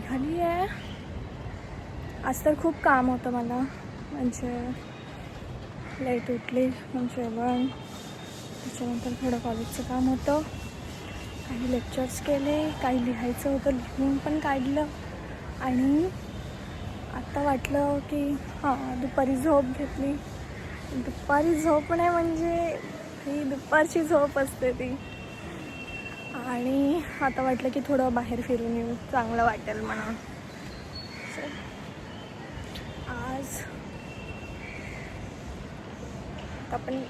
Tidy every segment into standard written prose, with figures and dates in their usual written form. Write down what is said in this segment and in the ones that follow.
निघाली आहे. आज तर खूप काम होतं मला, म्हणजे लेट उठली, मग जेवण, त्याच्यानंतर थोडं कॉलेजचं काम होतं, काही लेक्चर्स केले, काही लिहायचं होतं, लिहून पण काढलं. आणि आत्ता वाटलं की दुपारी झोप घेतली. दुपारी झोप नाही, म्हणजे ही दुपारची झोप असते ती. आणि आता वाटलं की थोडं बाहेर फिरून येऊ, चांगलं वाटेल म्हणून. आज आपण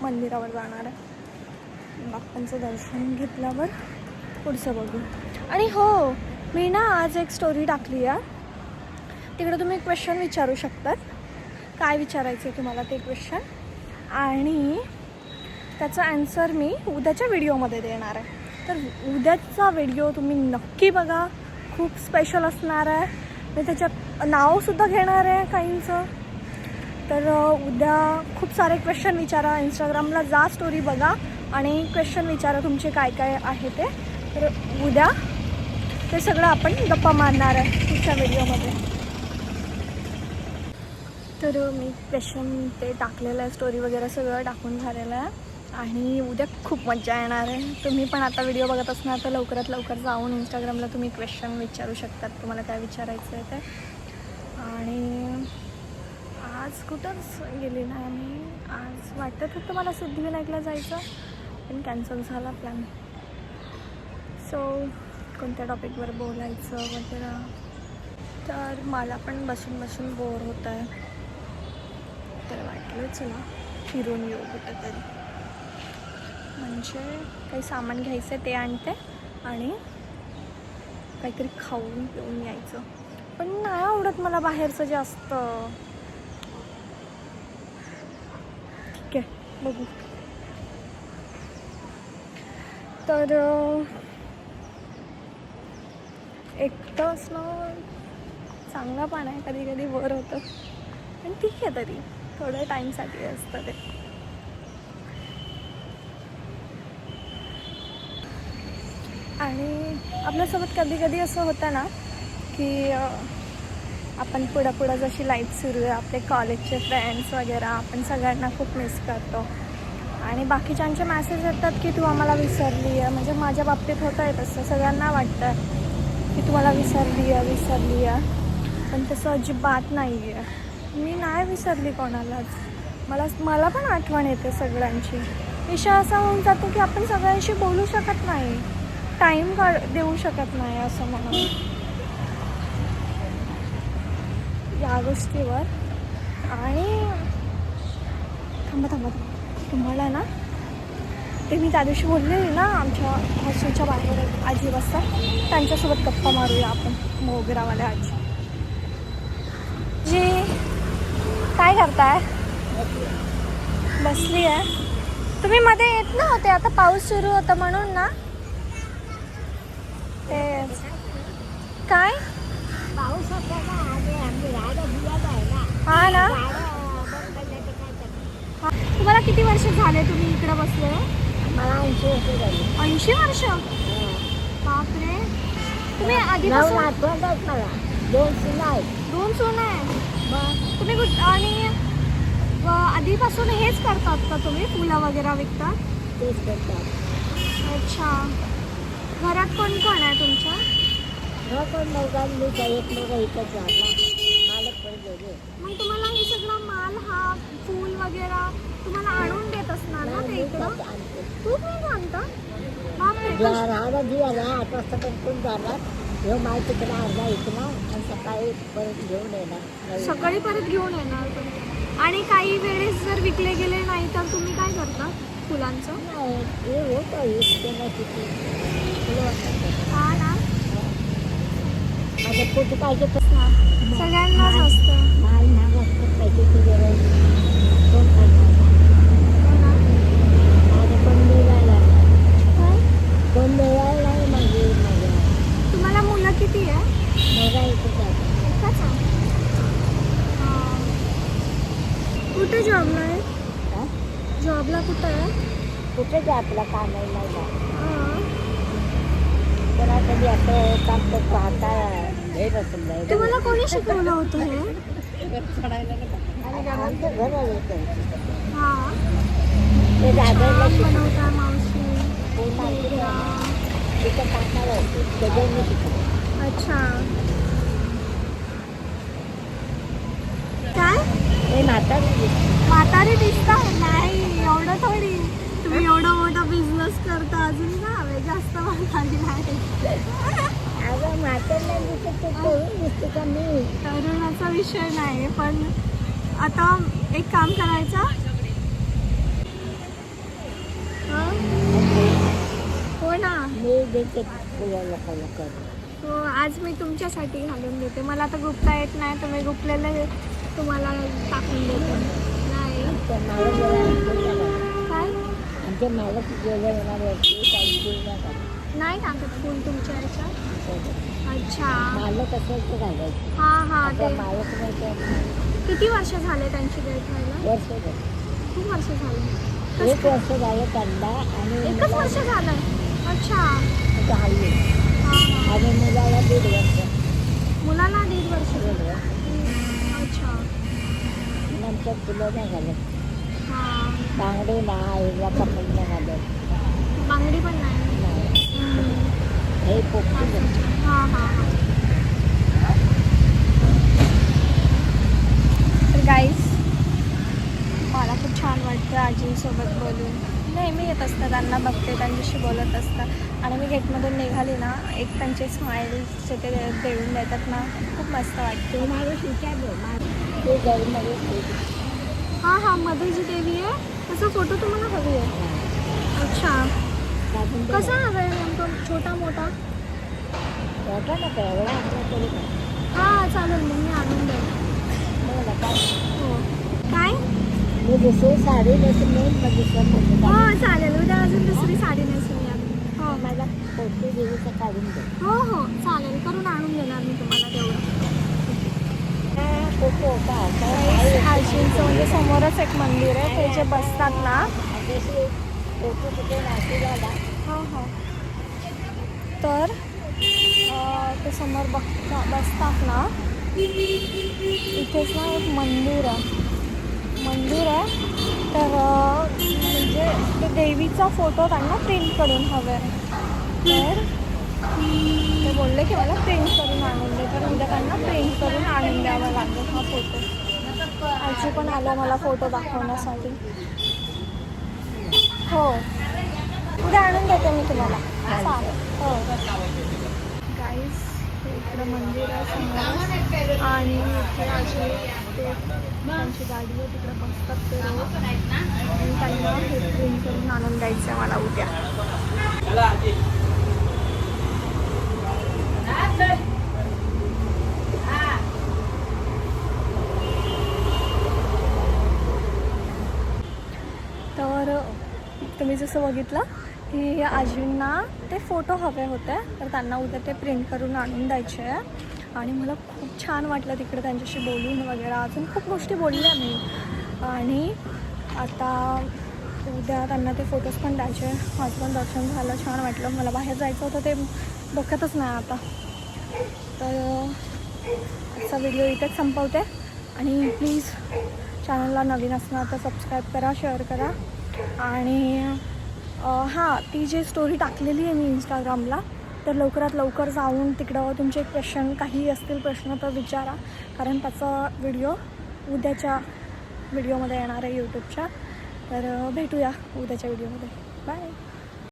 मंदिरावर जाणार आहे. बाप्पांचं दर्शन घेतल्यावर पुढचं बघू. आणि हो, मी ना आज एक स्टोरी टाकली आहे, तिकडे तुम्ही क्वेश्चन विचारू शकतात. काय विचारायचं आहे तुम्हाला ते क्वेश्चन, आणि त्याचा ॲन्सर मी उद्याच्या व्हिडिओमध्ये देणार आहे. तर उद्याचा व्हिडिओ तुम्ही नक्की बघा, खूप स्पेशल असणार आहे. मी त्याच्यात नावसुद्धा घेणार आहे काहींचं. तर उद्या खूप सारे क्वेश्चन विचारा, इंस्टाग्रामला जा, स्टोरी बघा आणि क्वेश्चन विचारा तुमचे काय काय आहे ते. तर उद्या ते सगळं आपण गप्पा मारणार आहे पुढच्या व्हिडिओमध्ये. तर मी क्वेश्चन ते टाकलेलं आहे, स्टोरी वगैरे सगळं टाकून झालेलं आहे. आणि उद्या खूप मजा येणार आहे. तुम्ही पण आता व्हिडिओ बघत असणार तर लवकरात लवकर जाऊन इंस्टाग्रामला तुम्ही क्वेश्चन विचारू शकतात, तुम्हाला काय विचारायचं आहे ते. आणि आज कुठंच गेली नाही मी. आज वाटत होतं मला सिद्धिविनायकला जायचं, पण कॅन्सल झाला प्लॅन. सो कोणत्या टॉपिकवर बोलायचं वगैरे. तर मला पण बसून बसून बोर होत आहे, तर वाटलं चला फिरून येऊ कुठंतरी. म्हणजे काही सामान घ्यायचं आहे ते आणते आणि काहीतरी खाऊन पिऊन यायचं. पण नाही आवडत मला बाहेरचं जास्त. ठीक आहे, बघू. तर एकटं असणं चांगलं पण आहे, कधी कधी बोर होतं, पण ठीक आहे, तरी थोड्या टाईमसाठी असतं ते. आणि आपल्यासोबत कधी कधी असं होतं ना की आपण पुढं जशी लाईफ सुरू आहे, आपले कॉलेजचे फ्रेंड्स वगैरे, आपण सगळ्यांना खूप मिस करतो. आणि बाकीच्यांचे मेसेज येतात की तू आम्हाला विसरली आहे. म्हणजे माझ्या बाबतीत होतं आहे तसं, सगळ्यांना वाटतं की तू मला विसरली आहे, पण तसं अजिबात नाही आहे. मी नाही विसरली कोणालाच. मला पण आठवण येते सगळ्यांची. विषय असा होऊन जातो की आपण सगळ्यांशी बोलू शकत नाही, टाईम देऊ शकत नाही असं म्हणून या गोष्टीवर. आणि थांबा तुम्हाला ना ते मी त्या दिवशी बोललेली ना, आमच्या हॉस्टेलच्या बाहेर आजी बसतात, त्यांच्यासोबत गप्पा मारूया आपण. मोगरावाल्या आजी. जी काय करताय? बसली आहे. तुम्ही मध्ये येत नव्हते, आता पाऊस सुरू होता म्हणून ना. ते काय पाऊस होता ना, हा ना. तुम्हाला किती वर्ष झाले तुम्ही इकडे बसले? मला 80 वर्ष झाली. 80 वर्ष? बापरे. तुम्ही आधीपासून? मला 2 सुना आहेत. 2 सुना आहे? मग तुम्ही आणि आधीपासून हेच करतात का तुम्ही, फुलं वगैरे विकतात? तेच करतात. अच्छा. घरात कोण कोण आहे तुमच्या? पण मीच एक मुलगा इथंच झाला, मालक पण गेले. मग तुम्हाला हे सगळं माल, हा फूल वगैरे तुम्हाला आणून देत असणार ना ते इकडं? तू नाही आणता? राहणार दिवाला 8 वाजता पण जाणार, ह्यो माल तिकडे अर्धा इकणार आणि सकाळी परत घेऊन येणार. सकाळी परत घेऊन येणार तुम्ही. आणि काही वेळेस जर विकले गेले नाही तर तुम्ही काय करता फुलांचं? नाही, हे होतं किती हा ना. माझ्या पोटी पाहिजे सगळ्यांनाच असतं. माल महाग असतात, पैशाची गरज कोण करणार? माझं कोण मिळायला नाही माझी. तुम्हाला मुलं किती आहे? मुलगा एकच आहे. एकच आहे? कुठे जॉबला आहे? जॉबला कुठं आहे? कुठे जे आपला कामाला जा, तर कधी असं काम करतो, आता हे रसमलाई तुम्हाला कोणी शिकवलं होतं हे? आमचं घर आलं होतं. हां ते दादरला शिकवलं. बनवता मावशी. ते माहितीला तिथं टाकणार होते त्याच्याने शिकवलं. अच्छा काय हे म्हातारी दिसता नाही एवढं थोडी. तुम्ही एवढा मोठा बिझनेस करता अजून का हवे जास्त म्हातारी नाही. अगं म्हातारला दिसत तरुण दिसते का मी? तरुणाचा विषय नाही पण आता एक काम करायचं. हं? हो ना मी देते तुझ्या लोकांना करून. हो आज मी तुमच्यासाठी घालून देते. मला आता गुप्ता येत नाही तुम्ही गुपलेलं तुम्हाला टाकून देते. नाही आमच्या मालक गेला काय आमचे मालक गेले म्हणावरती काही पूर्ण नाही टाकत फुल तुमच्या ह्याच्यात. अच्छा मालक असेल तर घालायचं. हां हां आता ते मालक नाही तर किती वर्ष झाले त्यांची डेट व्हायला? वर्ष झालं. खूप वर्ष झाले. एक वर्ष झालं त्यांना आणि एकच वर्ष झालं. अच्छा हल्ली हां हां आणि मुलाला 1.5 वर्ष. मुलाला 1.5 वर्ष झालं. 1.5 वर्ष. अच्छा नंतर फुलं नाही घालत. हां बांगडे नाही हिरवा कपडे नाही घालत. बांगडी पण नाही. नाही हम्म. हे पोपटी हां हां हां तर गाईस मला खूप छान वाटतं आजींसोबत बोलून. नेहमी येत असतं त्यांना बघते त्यांच्याशी बोलत असतं आणि मी गेटमधून निघाली ना एक त्यांचे स्माईल्स ते देऊन देतात ना खूप मस्त वाटते. ते माणूस विचारलं ते गरीमध्ये हां हां मध्ये जी देवी आहे त्याचा फोटो तुम्हाला हवी आहे. अच्छा कसा हवा आहे नेमकं छोटा मोठा? मोठा नका एवढा असला तरी काय. हां चालेल मग मी आणून देईन. मला काय हो काय मी दुसरी साडी नेसून येईल मग दुसरा फोटो हो चालेल उद्या अजून दुसरी साडी नेसून या. हो मला फोटो देवीचा काढून दे. हो हो चालेल करून आणून देणार मी तुम्हाला तेवढं. फोटो होता आजींचं म्हणजे समोरच एक मंदिर आहे ते जे बसतात ना. फोटो कुठे नाशिकला हो हो तर ते समोर बसतात ना इथेच ना एक मंदिर आहे तर म्हणजे ते देवीचा फोटो त्यांना प्रिंट करून हवे तर ते बोलले की मला प्रिंट करून आणून दे तर उद्या त्यांना प्रिंट करून आणून द्यावा लागेल हा फोटो. आजी पण आला मला फोटो दाखवण्यासाठी. हो उद्या आणून देते मी तुम्हाला. चालेल हो गाईज इकडं मंदिर आहे समोर आणि इथे आजी ते त्यांची गाडी आहे तिकडे बसतात ते रोज आणि त्यांना हे प्रिंट करून आणून द्यायचं आहे मला उद्या. तर तुम्ही जसं बघितलं की आजींना ते फोटो हवे होते तर त्यांना उद्या ते प्रिंट करून आणून द्यायचे आहे आणि मला खूप छान वाटलं तिकडे त्यांच्याशी बोलून वगैरे. अजून खूप गोष्टी बोलल्या मी आणि आता उद्या त्यांना ते फोटोज पण द्यायचे. माझं पण दर्शन झालं छान वाटलं. मला बाहेर जायचं होतं ते डोक्यातच नाही आता. तर आजचा व्हिडिओ इथेच संपवते आणि प्लीज चॅनलला नवीन असणार तर सबस्क्राईब करा शेअर करा आणि हां ती जी स्टोरी टाकलेली आहे मी इंस्टाग्रामला तर लवकरात लवकर जाऊन तिकडं तुमचे क्वेश्चन काही असतील प्रश्न तर विचारा कारण त्याचा व्हिडिओ उद्याच्या व्हिडिओमध्ये येणार आहे यूट्यूबच्या. तर भेटूया उद्याच्या व्हिडिओमध्ये. बाय.